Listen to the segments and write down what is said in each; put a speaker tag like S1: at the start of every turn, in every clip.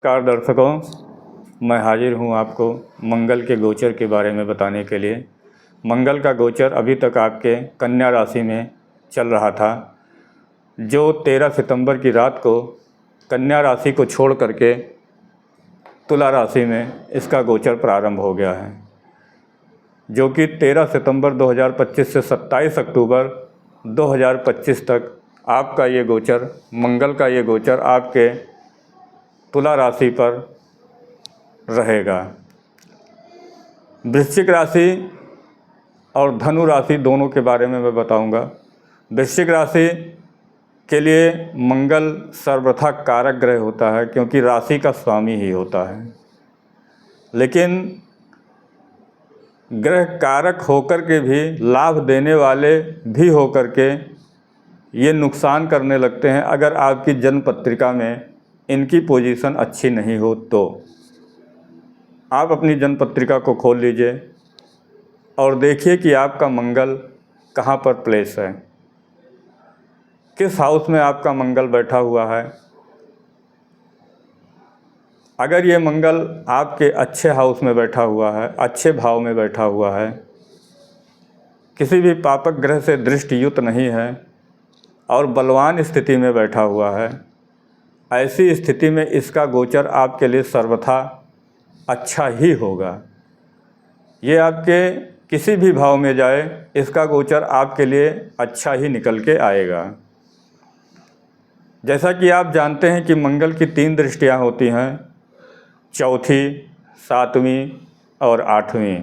S1: नमस्कार दर्शकों, मैं हाजिर हूँ आपको मंगल के गोचर के बारे में बताने के लिए। मंगल का गोचर अभी तक आपके कन्या राशि में चल रहा था, जो 13 सितंबर की रात को कन्या राशि को छोड़ करके तुला राशि में इसका गोचर प्रारंभ हो गया है, जो कि 13 सितंबर 2025 से 27 अक्टूबर 2025 तक आपका ये गोचर, मंगल का ये गोचर आपके तुला राशि पर रहेगा। वृश्चिक राशि और धनु राशि दोनों के बारे में मैं बताऊंगा। वृश्चिक राशि के लिए मंगल सर्वथा कारक ग्रह होता है, क्योंकि राशि का स्वामी ही होता है। लेकिन ग्रह कारक होकर के भी लाभ देने वाले भी होकर के ये नुकसान करने लगते हैं अगर आपकी जन्म पत्रिका में इनकी पोजीशन अच्छी नहीं हो। तो आप अपनी जन्म पत्रिका को खोल लीजिए और देखिए कि आपका मंगल कहाँ पर प्लेस है, किस हाउस में आपका मंगल बैठा हुआ है। अगर ये मंगल आपके अच्छे हाउस में बैठा हुआ है, अच्छे भाव में बैठा हुआ है, किसी भी पापक ग्रह से दृष्टियुक्त नहीं है और बलवान स्थिति में बैठा हुआ है, ऐसी स्थिति में इसका गोचर आपके लिए सर्वथा अच्छा ही होगा। ये आपके किसी भी भाव में जाए, इसका गोचर आपके लिए अच्छा ही निकल के आएगा। जैसा कि आप जानते हैं कि मंगल की 3 दृष्टियां होती हैं, चौथी, 7वीं और 8वीं।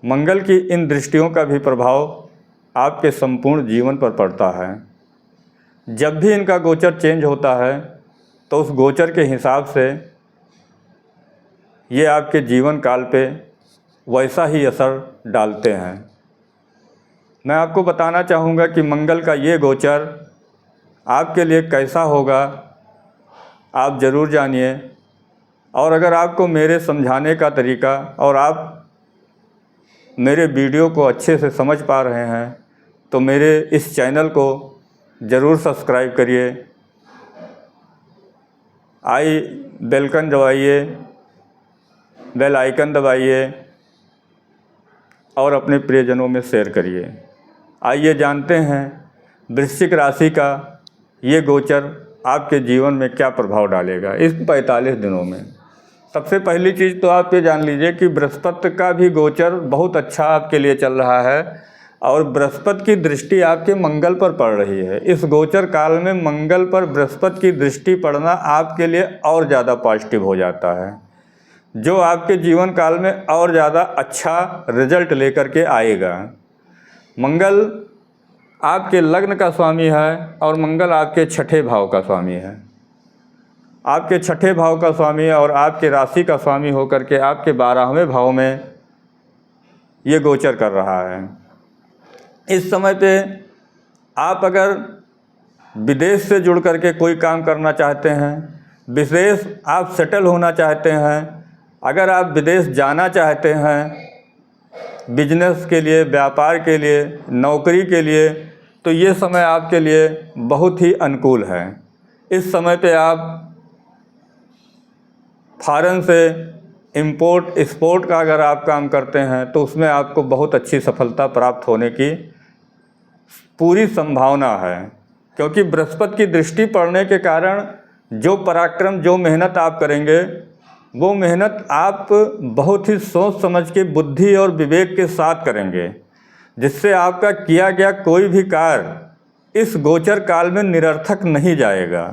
S1: मंगल की इन दृष्टियों का भी प्रभाव आपके संपूर्ण जीवन पर पड़ता है। जब भी इनका गोचर चेंज होता है तो उस गोचर के हिसाब से ये आपके जीवन काल पे वैसा ही असर डालते हैं। मैं आपको बताना चाहूँगा कि मंगल का ये गोचर आपके लिए कैसा होगा, आप ज़रूर जानिए। और अगर आपको मेरे समझाने का तरीका और आप मेरे वीडियो को अच्छे से समझ पा रहे हैं तो मेरे इस चैनल को ज़रूर सब्सक्राइब करिए, बेलकन दबाइए, बेल आइकन दबाइए और अपने प्रियजनों में शेयर करिए। आइए जानते हैं वृश्चिक राशि का ये गोचर आपके जीवन में क्या प्रभाव डालेगा इस 45 दिनों में। सबसे पहली चीज़ तो आप ये जान लीजिए कि बृहस्पति का भी गोचर बहुत अच्छा आपके लिए चल रहा है और बृहस्पति की दृष्टि आपके मंगल पर पड़ रही है। इस गोचर काल में मंगल पर बृहस्पति की दृष्टि पड़ना आपके लिए और ज़्यादा पॉजिटिव हो जाता है, जो आपके जीवन काल में और ज़्यादा अच्छा रिजल्ट लेकर के आएगा। मंगल आपके लग्न का स्वामी है और मंगल आपके 6ठे भाव का स्वामी है। आपके 6ठे भाव का स्वामी और आपके राशि का स्वामी होकर के आपके 12वें भाव में ये गोचर कर रहा है। इस समय पे आप अगर विदेश से जुड़ करके कोई काम करना चाहते हैं, विदेश आप सेटल होना चाहते हैं, अगर आप विदेश जाना चाहते हैं बिजनेस के लिए, व्यापार के लिए, नौकरी के लिए, तो ये समय आपके लिए बहुत ही अनुकूल है। इस समय पे आप फॉरेन से इंपोर्ट एक्सपोर्ट का अगर आप काम करते हैं तो उसमें आपको बहुत अच्छी सफलता प्राप्त होने की पूरी संभावना है, क्योंकि बृहस्पति की दृष्टि पड़ने के कारण जो पराक्रम, जो मेहनत आप करेंगे, वो मेहनत आप बहुत ही सोच समझ के, बुद्धि और विवेक के साथ करेंगे, जिससे आपका किया गया कोई भी कार्य इस गोचर काल में निरर्थक नहीं जाएगा।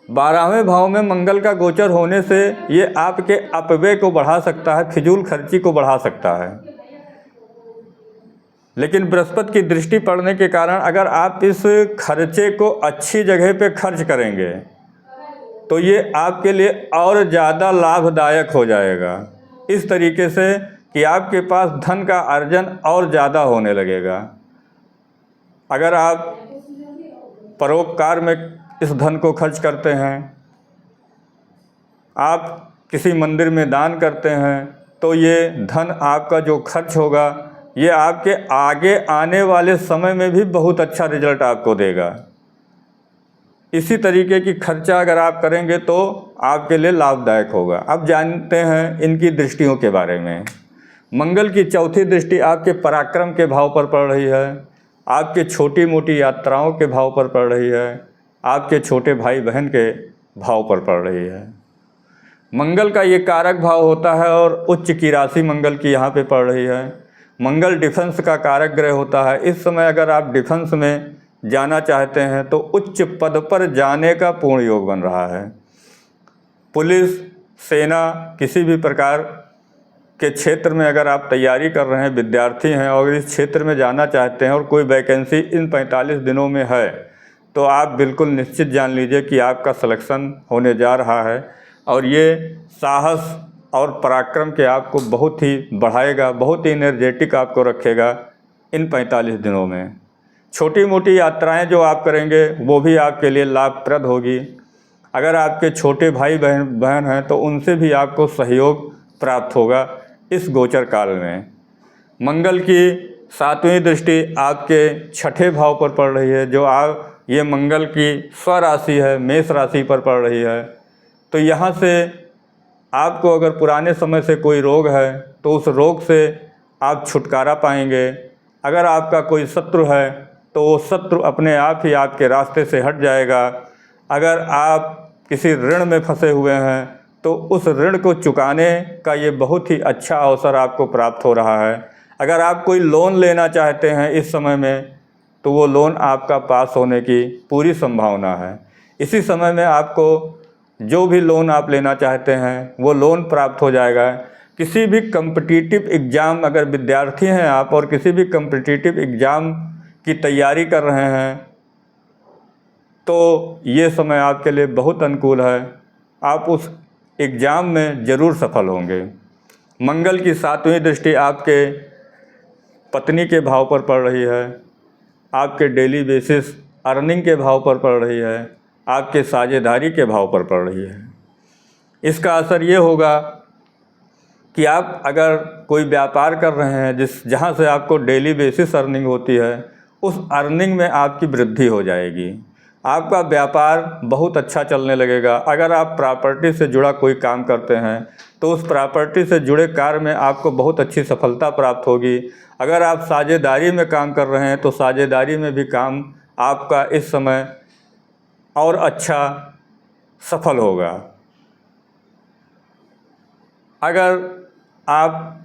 S1: 12वें भाव में मंगल का गोचर होने से ये आपके अपव्यय को बढ़ा सकता है, फिजूल खर्ची को बढ़ा सकता है। लेकिन बृहस्पति की दृष्टि पड़ने के कारण अगर आप इस खर्चे को अच्छी जगह पे खर्च करेंगे तो ये आपके लिए और ज़्यादा लाभदायक हो जाएगा, इस तरीके से कि आपके पास धन का अर्जन और ज़्यादा होने लगेगा। अगर आप परोपकार में इस धन को खर्च करते हैं, आप किसी मंदिर में दान करते हैं, तो ये धन आपका जो खर्च होगा ये आपके आगे आने वाले समय में भी बहुत अच्छा रिजल्ट आपको देगा। इसी तरीके की खर्चा अगर आप करेंगे तो आपके लिए लाभदायक होगा। अब जानते हैं इनकी दृष्टियों के बारे में। मंगल की चौथी दृष्टि आपके पराक्रम के भाव पर पड़ रही है, आपके छोटी मोटी यात्राओं के भाव पर पड़ रही है, आपके छोटे भाई बहन के भाव पर पड़ रही है। मंगल का ये कारक भाव होता है और उच्च की राशि मंगल की यहाँ पे पड़ रही है। मंगल डिफेंस का कारक ग्रह होता है। इस समय अगर आप डिफेंस में जाना चाहते हैं तो उच्च पद पर जाने का पूर्ण योग बन रहा है। पुलिस, सेना, किसी भी प्रकार के क्षेत्र में अगर आप तैयारी कर रहे हैं, विद्यार्थी हैं और इस क्षेत्र में जाना चाहते हैं और कोई वैकेंसी इन 45 दिनों में है, तो आप बिल्कुल निश्चित जान लीजिए कि आपका सिलेक्शन होने जा रहा है। और ये साहस और पराक्रम के आपको बहुत ही बढ़ाएगा, बहुत ही एनर्जेटिक आपको रखेगा इन 45 दिनों में। छोटी मोटी यात्राएं जो आप करेंगे वो भी आपके लिए लाभप्रद होगी। अगर आपके छोटे भाई बहन हैं तो उनसे भी आपको सहयोग प्राप्त होगा इस गोचर काल में। मंगल की 7वीं दृष्टि आपके 6ठे भाव पर पड़ रही है, जो ये मंगल की स्वराशि है, मेष राशि पर पड़ रही है। तो यहाँ से आपको अगर पुराने समय से कोई रोग है तो उस रोग से आप छुटकारा पाएंगे। अगर आपका कोई शत्रु है तो वो शत्रु अपने आप ही आपके रास्ते से हट जाएगा। अगर आप किसी ऋण में फंसे हुए हैं तो उस ऋण को चुकाने का ये बहुत ही अच्छा अवसर आपको प्राप्त हो रहा है। अगर आप कोई लोन लेना चाहते हैं इस समय में तो वो लोन आपका पास होने की पूरी संभावना है। इसी समय में आपको जो भी लोन आप लेना चाहते हैं वो लोन प्राप्त हो जाएगा। किसी भी कम्पिटिटिव एग्ज़ाम, अगर विद्यार्थी हैं आप और किसी भी कम्पिटिटिव एग्ज़ाम की तैयारी कर रहे हैं तो ये समय आपके लिए बहुत अनुकूल है। आप उस एग्ज़ाम में ज़रूर सफल होंगे। मंगल की 7वीं दृष्टि आपके पत्नी के भाव पर पड़ रही है, आपके डेली बेसिस अर्निंग के भाव पर पड़ रही है, आपके साझेदारी के भाव पर पड़ रही है। इसका असर ये होगा कि आप अगर कोई व्यापार कर रहे हैं जहाँ से आपको डेली बेसिस अर्निंग होती है, उस अर्निंग में आपकी वृद्धि हो जाएगी। आपका व्यापार बहुत अच्छा चलने लगेगा। अगर आप प्रॉपर्टी से जुड़ा कोई काम करते हैं तो उस प्रॉपर्टी से जुड़े कार्य में आपको बहुत अच्छी सफलता प्राप्त होगी। अगर आप साझेदारी में काम कर रहे हैं तो साझेदारी में भी काम आपका इस समय और अच्छा सफल होगा। अगर आप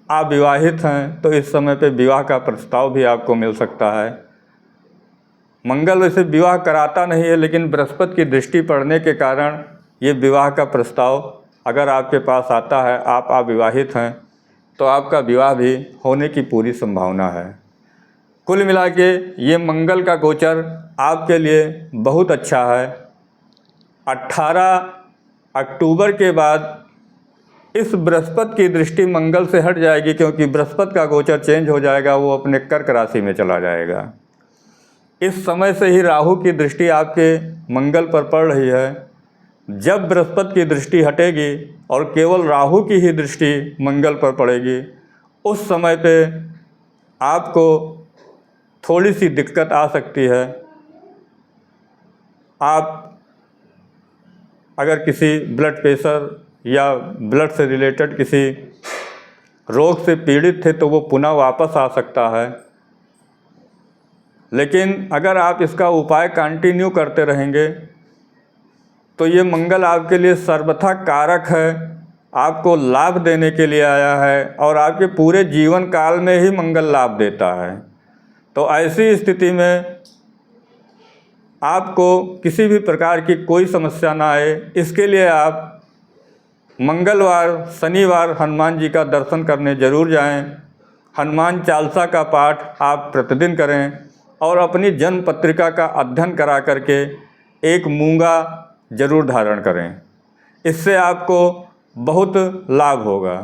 S1: अविवाहित हैं तो इस समय पे विवाह का प्रस्ताव भी आपको मिल सकता है। मंगल वैसे विवाह कराता नहीं है, लेकिन बृहस्पति की दृष्टि पड़ने के कारण ये विवाह का प्रस्ताव अगर आपके पास आता है, आप अविवाहित हैं तो आपका विवाह भी होने की पूरी संभावना है। कुल मिला के ये मंगल का गोचर आपके लिए बहुत अच्छा है। 18 अक्टूबर के बाद इस बृहस्पति की दृष्टि मंगल से हट जाएगी, क्योंकि बृहस्पति का गोचर चेंज हो जाएगा, वो अपने कर्क राशि में चला जाएगा। इस समय से ही राहु की दृष्टि आपके मंगल पर पड़ रही है। जब बृहस्पति की दृष्टि हटेगी और केवल राहु की ही दृष्टि मंगल पर पड़ेगी, उस समय पे आपको थोड़ी सी दिक्कत आ सकती है। आप अगर किसी ब्लड प्रेशर या ब्लड से रिलेटेड किसी रोग से पीड़ित थे तो वो पुनः वापस आ सकता है। लेकिन अगर आप इसका उपाय कंटिन्यू करते रहेंगे तो ये मंगल आपके लिए सर्वथा कारक है, आपको लाभ देने के लिए आया है और आपके पूरे जीवन काल में ही मंगल लाभ देता है। तो ऐसी स्थिति में आपको किसी भी प्रकार की कोई समस्या ना आए, इसके लिए आप मंगलवार, शनिवार हनुमान जी का दर्शन करने जरूर जाएं। हनुमान चालीसा का पाठ आप प्रतिदिन करें और अपनी जन्म पत्रिका का अध्ययन करा करके एक मूंगा जरूर धारण करें। इससे आपको बहुत लाभ होगा।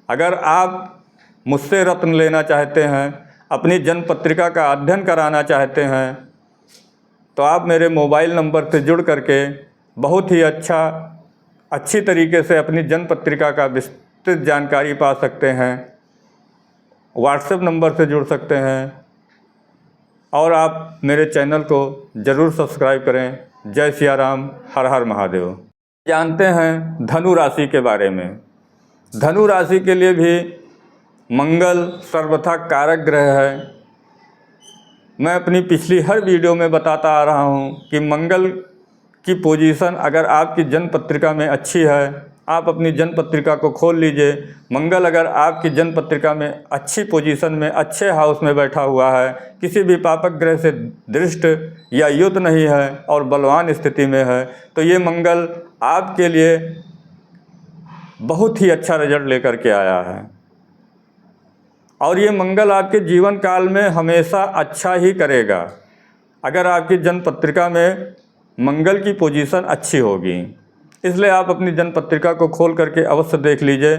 S1: अगर आप मुझसे रत्न लेना चाहते हैं, अपनी जन्म पत्रिका का अध्ययन कराना चाहते हैं, तो आप मेरे मोबाइल नंबर से जुड़ करके बहुत ही अच्छी तरीके से अपनी जन्म पत्रिका का विस्तृत जानकारी पा सकते हैं। व्हाट्सएप नंबर से जुड़ सकते हैं, और आप मेरे चैनल को ज़रूर सब्सक्राइब करें। जय सिया राम, हर हर महादेव। जानते हैं धनु राशि के बारे में। धनु राशि के लिए भी मंगल सर्वथा कारक ग्रह है। मैं अपनी पिछली हर वीडियो में बताता आ रहा हूँ कि मंगल की पोजीशन अगर आपकी जन्म पत्रिका में अच्छी है, आप अपनी जन्म पत्रिका को खोल लीजिए। मंगल अगर आपकी जन्म पत्रिका में अच्छी पोजीशन में, अच्छे हाउस में बैठा हुआ है, किसी भी पापक ग्रह से दृष्ट या युत नहीं है और बलवान स्थिति में है, तो ये मंगल आपके लिए बहुत ही अच्छा रिजल्ट लेकर के आया है। और ये मंगल आपके जीवन काल में हमेशा अच्छा ही करेगा अगर आपकी जन्म पत्रिका में मंगल की पोजीशन अच्छी होगी। इसलिए आप अपनी जन्म पत्रिका को खोल करके अवश्य देख लीजिए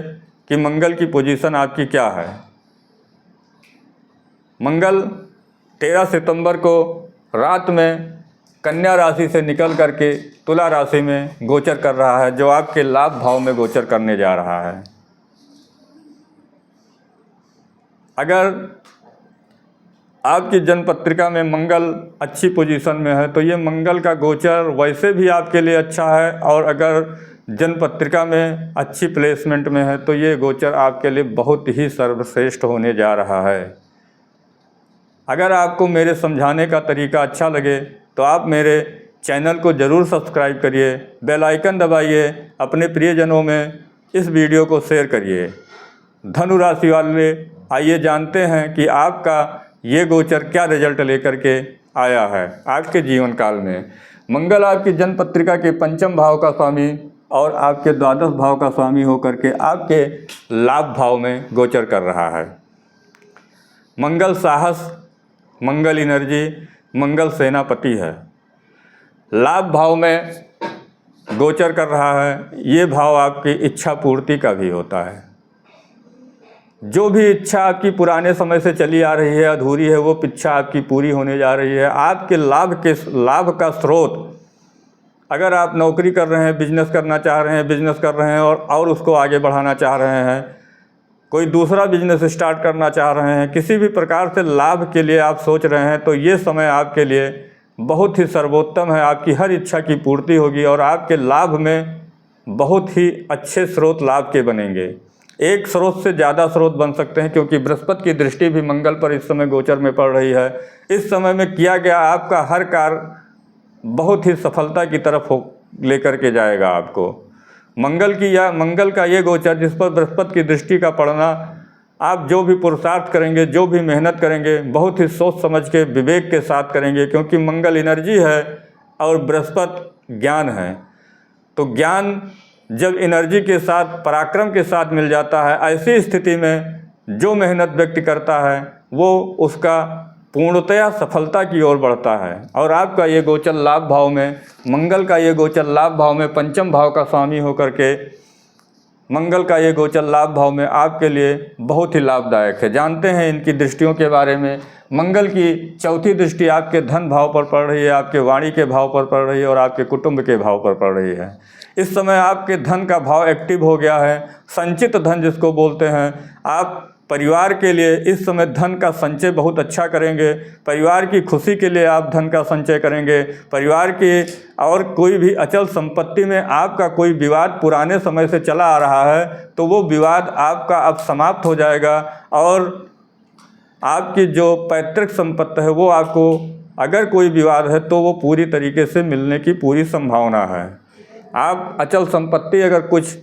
S1: कि मंगल की पोजीशन आपकी क्या है। मंगल 13 सितंबर को रात में कन्या राशि से निकल करके तुला राशि में गोचर कर रहा है, जो आपके लाभ भाव में गोचर करने जा रहा है। अगर आपकी जन्म पत्रिका में मंगल अच्छी पोजीशन में है तो ये मंगल का गोचर वैसे भी आपके लिए अच्छा है, और अगर जन्म पत्रिका में अच्छी प्लेसमेंट में है तो ये गोचर आपके लिए बहुत ही सर्वश्रेष्ठ होने जा रहा है। अगर आपको मेरे समझाने का तरीका अच्छा लगे तो आप मेरे चैनल को ज़रूर सब्सक्राइब करिए, बेल आइकन दबाइए, अपने प्रियजनों में इस वीडियो को शेयर करिए। धनु राशि वाले आइए जानते हैं कि आपका ये गोचर क्या रिजल्ट लेकर के आया है आपके जीवन काल में। मंगल आपकी जन्म पत्रिका के पंचम भाव का स्वामी और आपके द्वादश भाव का स्वामी होकर के आपके लाभ भाव में गोचर कर रहा है। मंगल साहस, मंगल एनर्जी, मंगल सेनापति है। लाभ भाव में गोचर कर रहा है। ये भाव आपकी इच्छा पूर्ति का भी होता है। जो भी इच्छा आपकी पुराने समय से चली आ रही है, अधूरी है, वो इच्छा आपकी पूरी होने जा रही है। आपके लाभ का स्रोत, अगर आप नौकरी कर रहे हैं, बिजनेस करना चाह रहे हैं, बिजनेस कर रहे हैं और उसको आगे बढ़ाना चाह रहे हैं, कोई दूसरा बिजनेस स्टार्ट करना चाह रहे हैं, किसी भी प्रकार से लाभ के लिए आप सोच रहे हैं, तो ये समय आपके लिए बहुत ही सर्वोत्तम है। आपकी हर इच्छा की पूर्ति होगी और आपके लाभ में बहुत ही अच्छे स्रोत लाभ के बनेंगे। एक स्रोत से ज़्यादा स्रोत बन सकते हैं, क्योंकि बृहस्पति की दृष्टि भी मंगल पर इस समय गोचर में पड़ रही है। इस समय में किया गया आपका हर कार्य बहुत ही सफलता की तरफ लेकर के जाएगा आपको। मंगल का ये गोचर जिस पर बृहस्पति की दृष्टि का पड़ना, आप जो भी पुरुषार्थ करेंगे, जो भी मेहनत करेंगे, बहुत ही सोच समझ के विवेक के साथ करेंगे, क्योंकि मंगल एनर्जी है और बृहस्पति ज्ञान है। तो ज्ञान जब एनर्जी के साथ, पराक्रम के साथ मिल जाता है, ऐसी स्थिति में जो मेहनत व्यक्ति करता है वो उसका पूर्णतया सफलता की ओर बढ़ता है। और आपका ये गोचर लाभ भाव में, मंगल का ये गोचर लाभ भाव में पंचम भाव का स्वामी होकर के, मंगल का ये गोचर लाभ भाव में आपके लिए बहुत ही लाभदायक है। जानते हैं इनकी दृष्टियों के बारे में। मंगल की चौथी दृष्टि आपके धन भाव पर पड़ रही है, आपके वाणी के भाव पर पड़ रही है और आपके कुटुंब के भाव पर पड़ रही है। इस समय आपके धन का भाव एक्टिव हो गया है। संचित धन जिसको बोलते हैं, आप परिवार के लिए इस समय धन का संचय बहुत अच्छा करेंगे। परिवार की खुशी के लिए आप धन का संचय करेंगे। परिवार की और कोई भी अचल संपत्ति में आपका कोई विवाद पुराने समय से चला आ रहा है तो वो विवाद आपका अब समाप्त हो जाएगा, और आपकी जो पैतृक संपत्ति है वो आपको, अगर कोई विवाद है तो वो पूरी तरीके से मिलने की पूरी संभावना है। आप अचल संपत्ति अगर कुछ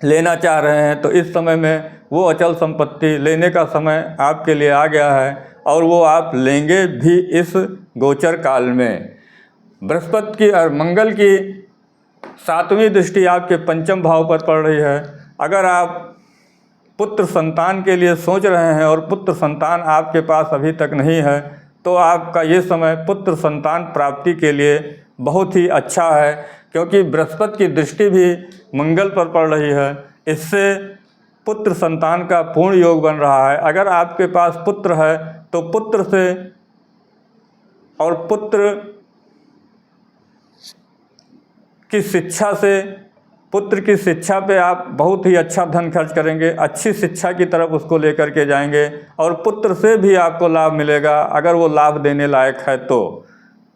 S1: लेना चाह रहे हैं तो इस समय में वो अचल संपत्ति लेने का समय आपके लिए आ गया है, और वो आप लेंगे भी इस गोचर काल में। बृहस्पति की और मंगल की 7वीं दृष्टि आपके पंचम भाव पर पड़ रही है। अगर आप पुत्र संतान के लिए सोच रहे हैं और पुत्र संतान आपके पास अभी तक नहीं है, तो आपका ये समय पुत्र संतान प्राप्ति के लिए बहुत ही अच्छा है, क्योंकि बृहस्पति की दृष्टि भी मंगल पर पड़ रही है। इससे पुत्र संतान का पूर्ण योग बन रहा है। अगर आपके पास पुत्र है तो पुत्र से और पुत्र की शिक्षा से पुत्र की शिक्षा पे आप बहुत ही अच्छा धन खर्च करेंगे, अच्छी शिक्षा की तरफ उसको लेकर के जाएंगे और पुत्र से भी आपको लाभ मिलेगा। अगर वो लाभ देने लायक है तो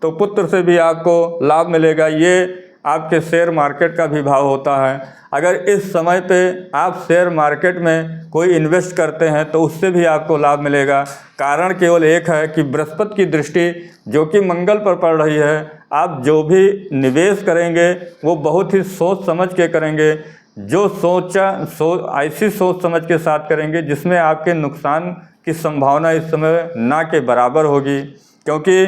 S1: पुत्र से भी आपको लाभ मिलेगा। ये आपके शेयर मार्केट का भी भाव होता है। अगर इस समय पे आप शेयर मार्केट में कोई इन्वेस्ट करते हैं तो उससे भी आपको लाभ मिलेगा। कारण केवल एक है कि बृहस्पति की दृष्टि जो कि मंगल पर पड़ रही है, आप जो भी निवेश करेंगे वो बहुत ही सोच समझ के करेंगे। जो ऐसी सोच समझ के साथ करेंगे जिसमें आपके नुकसान की संभावना इस समय ना के बराबर होगी, क्योंकि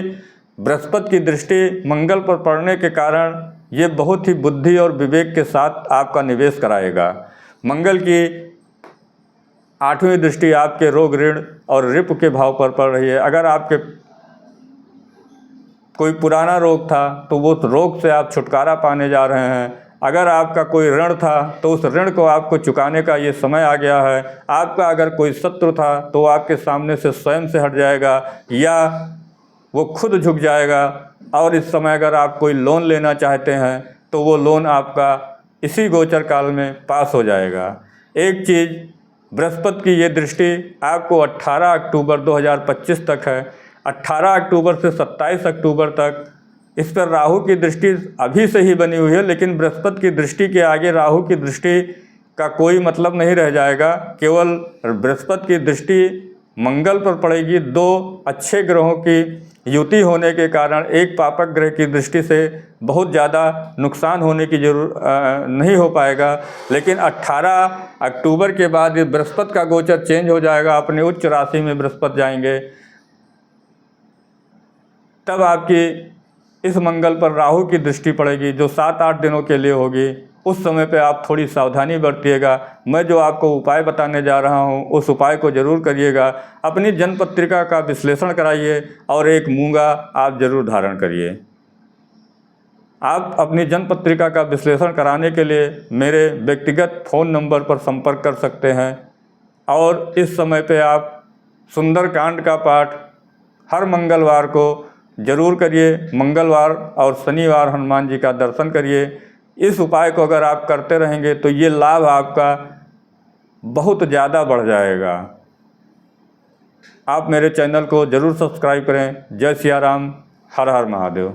S1: बृहस्पति की दृष्टि मंगल पर पड़ने के कारण ये बहुत ही बुद्धि और विवेक के साथ आपका निवेश कराएगा। मंगल की 8वीं दृष्टि आपके रोग, ऋण और रिपु के भाव पर पड़ रही है। अगर आपके कोई पुराना रोग था तो वो रोग से आप छुटकारा पाने जा रहे हैं। अगर आपका कोई ऋण था तो उस ऋण को आपको चुकाने का ये समय आ गया है। आपका अगर कोई शत्रु था तो आपके सामने से स्वयं से हट जाएगा या वो खुद झुक जाएगा। और इस समय अगर आप कोई लोन लेना चाहते हैं तो वो लोन आपका इसी गोचर काल में पास हो जाएगा। एक चीज़, बृहस्पति की ये दृष्टि आपको 18 अक्टूबर 2025 तक है। 18 अक्टूबर से 27 अक्टूबर तक इस पर राहु की दृष्टि अभी से ही बनी हुई है, लेकिन बृहस्पति की दृष्टि के आगे राहु की दृष्टि का कोई मतलब नहीं रह जाएगा। केवल बृहस्पति की दृष्टि मंगल पर पड़ेगी। 2 अच्छे ग्रहों की युति होने के कारण एक पापक ग्रह की दृष्टि से बहुत ज़्यादा नुकसान होने की नहीं हो पाएगा। लेकिन 18 अक्टूबर के बाद ये बृहस्पति का गोचर चेंज हो जाएगा, अपने उच्च राशि में बृहस्पति जाएंगे। तब आपकी इस मंगल पर राहु की दृष्टि पड़ेगी जो 7-8 दिनों के लिए होगी। उस समय पे आप थोड़ी सावधानी बरतिएगा। मैं जो आपको उपाय बताने जा रहा हूँ उस उपाय को ज़रूर करिएगा। अपनी जन्म पत्रिका का विश्लेषण कराइए और एक मूंगा आप ज़रूर धारण करिए। आप अपनी जन्म पत्रिका का विश्लेषण कराने के लिए मेरे व्यक्तिगत फ़ोन नंबर पर संपर्क कर सकते हैं। और इस समय पे आप सुंदरकांड का पाठ हर मंगलवार को जरूर करिए। मंगलवार और शनिवार हनुमान जी का दर्शन करिए। इस उपाय को अगर आप करते रहेंगे तो ये लाभ आपका बहुत ज़्यादा बढ़ जाएगा। आप मेरे चैनल को ज़रूर सब्सक्राइब करें। जय सिया राम, हर हर महादेव।